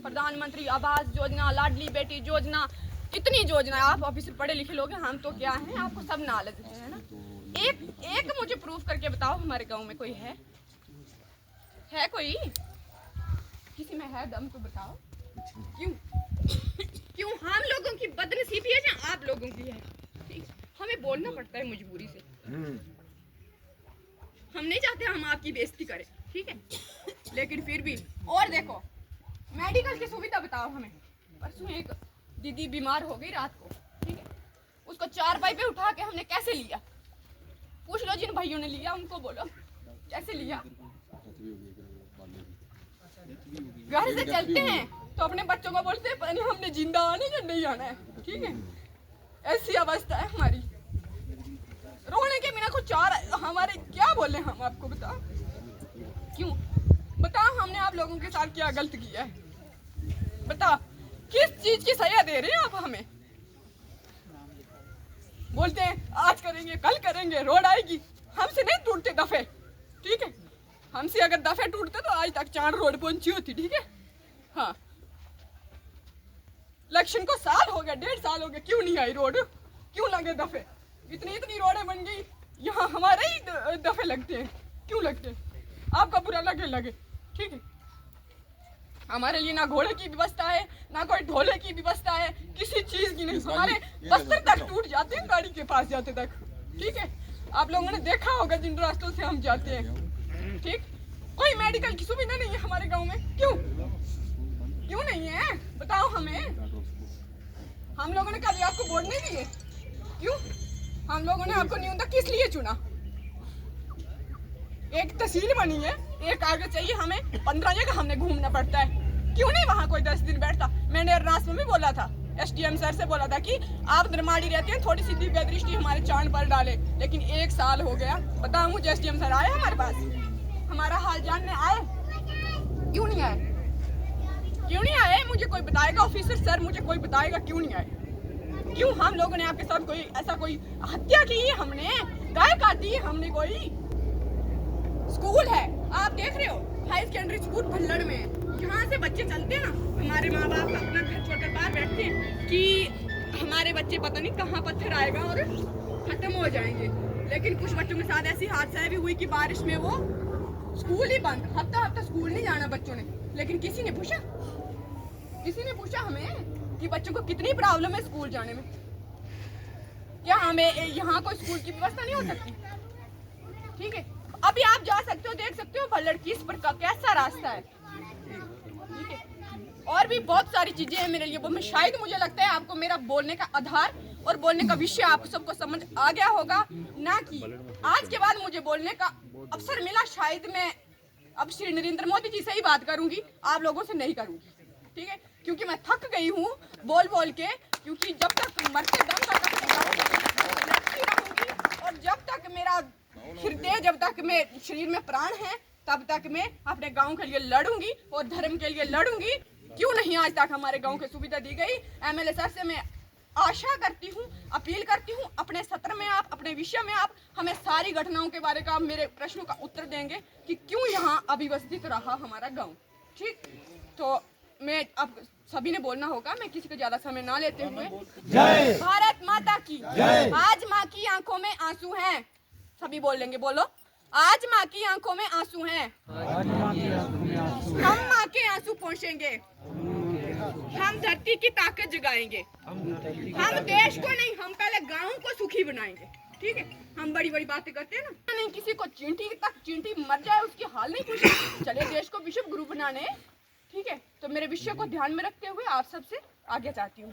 प्रधानमंत्री आवास योजना, लाडली बेटी योजना, इतनी योजना। आप ऑफिसर पढ़े लिखे लोग हैं, हम तो क्या हैं, आपको सब नॉलेज है ना। एक मुझे प्रूफ करके बताओ हमारे गांव में कोई है कोई? किसी में है दम तो बताओ। क्यों हम लोगों की बदनसीबी है या आप लोगों की है? हमें बोलना पड़ता है मजबूरी से। हम नहीं चाहते हम आपकी बेइज्जती करें, ठीक है, लेकिन फिर भी। और देखो, मेडिकल की सुविधा बताओ हमें। परसों एक दीदी बीमार हो गई रात को, ठीक है, उसको 4 पाई पे उठा के हमने कैसे लिया? पूछ लो जिन भाइयों ने लिया, उनको बोलो कैसे लिया। घर से चलते हैं तो अपने बच्चों को बोलते हैं पता हमने जिंदा आना या नहीं आना है, ठीक है। ऐसी अवस्था है हमारी, रोने के बिना कुछ चार हमारे क्या बोले हम आपको बताओ। क्यों बताओ, हमने आप लोगों के साथ क्या गलत किया है? बताओ किस चीज की सजा दे रहे हैं आप हमें? बोलते हैं आज करेंगे कल करेंगे, रोड आएगी। हमसे नहीं टूटते दफे, ठीक है। हमसे अगर दफे टूटते तो आज तक 4 रोड पहुंची होती, ठीक है। हाँ, इलेक्शन को साल हो गया, 1.5 साल हो गया, क्यों नहीं आई रोड? क्यों लगे दफे? इतनी रोडें बन गई, यहाँ हमारे ही दफे लगते हैं। क्यों लगते हैं? आपका बुरा लगे, ठीक है। हमारे लिए ना घोड़े की व्यवस्था है, ना कोई ढोले की व्यवस्था है, किसी चीज की नहीं। हमारे बस्तर तक टूट जाते हैं गाड़ी के पास जाते तक, ठीक है। आप लोगों ने देखा होगा जिन रास्तों से हम जाते हैं, ठीक। कोई मेडिकल की सुविधा नहीं है हमारे गांव में। क्यों नहीं है बताओ हमें। हम लोगों ने कभी आपको वोट नहीं दिए? क्यों? हम लोगों ने आपको न्यूनतम किस लिए चुना? एक तहसील बनी है, एक कागज चाहिए हमें, 15 जगह हमने घूमना पड़ता है। क्यों नहीं वहाँ कोई 10 दिन बैठता? मैंने अरनास में भी बोला था, SDM सर से बोला था कि आप निर्माणी रहते हैं, थोड़ी सी दिव्य दृष्टि हमारे चांद पर डाले। लेकिन 1 साल हो गया, बताओ मुझे SDM सर आए हमारे पास? हमारा हाल जानने आए? क्यों नहीं आए? क्यों नहीं आए? मुझे कोई बताएगा ऑफिसर सर, मुझे कोई बताएगा क्यों नहीं आए? क्यों हम लोगों ने आपके साथ कोई हत्या की है? हमने गाय काटी है हमने? कोई स्कूल है, आप देख रहे हो, हाई सेकेंडरी स्कूल भल्लड़ में, यहाँ से बच्चे चलते हैं ना, हमारे माँ बाप अपना घर छोड़कर बाहर बैठते हैं कि हमारे बच्चे पता नहीं कहाँ पत्थर आएगा और खत्म हो जाएंगे। लेकिन कुछ बच्चों के साथ ऐसी हादसा भी हुई कि बारिश में वो स्कूल ही बंद, हफ्ता स्कूल नहीं जाना बच्चों ने। लेकिन किसी ने पूछा हमें कि बच्चों को कितनी प्रॉब्लम है स्कूल जाने में? क्या हमें यहाँ कोई स्कूल की व्यवस्था नहीं हो सकती? ठीक है, अभी आप जा सकते हो, देख सकते हो भल्लड़ किस प्रकार कैसा रास्ता है, ठीक है। और भी बहुत सारी चीजें हैं मेरे लिए, वो मैं शायद मुझे लगता है आपको मेरा बोलने का आधार और बोलने का विषय आप सबको समझ आ गया होगा ना, कि आज के बाद मुझे बोलने का अवसर मिला, शायद मैं अब श्री नरेंद्र मोदी जी से ही बात करूंगी, आप लोगों से नहीं करूंगी, ठीक है। क्योंकि मैं थक गई हूँ बोल के, क्योंकि जब तक मरते दम तक लड़ती रहूंगी, और जब तक मेरा हृदय, जब तक मैं शरीर में प्राण है, तब तक मैं अपने गांव के लिए लड़ूंगी और धर्म के लिए लड़ूंगी। क्यों नहीं आज तक हमारे गांव की सुविधा दी गई? MLA सर से मैं आशा करती हूँ, अपील करती हूँ, अपने सत्र में आप, अपने विषय में आप हमें सारी घटनाओं के बारे का, मेरे प्रश्नों का उत्तर देंगे कि क्यों यहाँ अव्यवस्थित रहा हमारा गाँव, ठीक। तो मैं अब सभी ने बोलना होगा, मैं किसी को ज्यादा समय ना लेते हुए, जय भारत माता की जय। आज माँ की आंखों में आंसू हैं, सभी बोल लेंगे, बोलो, आज माँ की आंखों में आंसू हैं, हम माँ के आंसू पोंछेंगे, हम धरती की ताकत जगाएंगे, हम देश को नहीं, हम पहले गाँव को सुखी बनाएंगे, ठीक है। हम बड़ी बातें करते हैं ना, नहीं किसी को चींटी मर जाए उसकी हाल नहीं पूछे, चले देश को विश्व गुरु बनाने, ठीक है। तो मेरे विषय को ध्यान में रखते हुए आप सबसे आगे चाहती हूँ।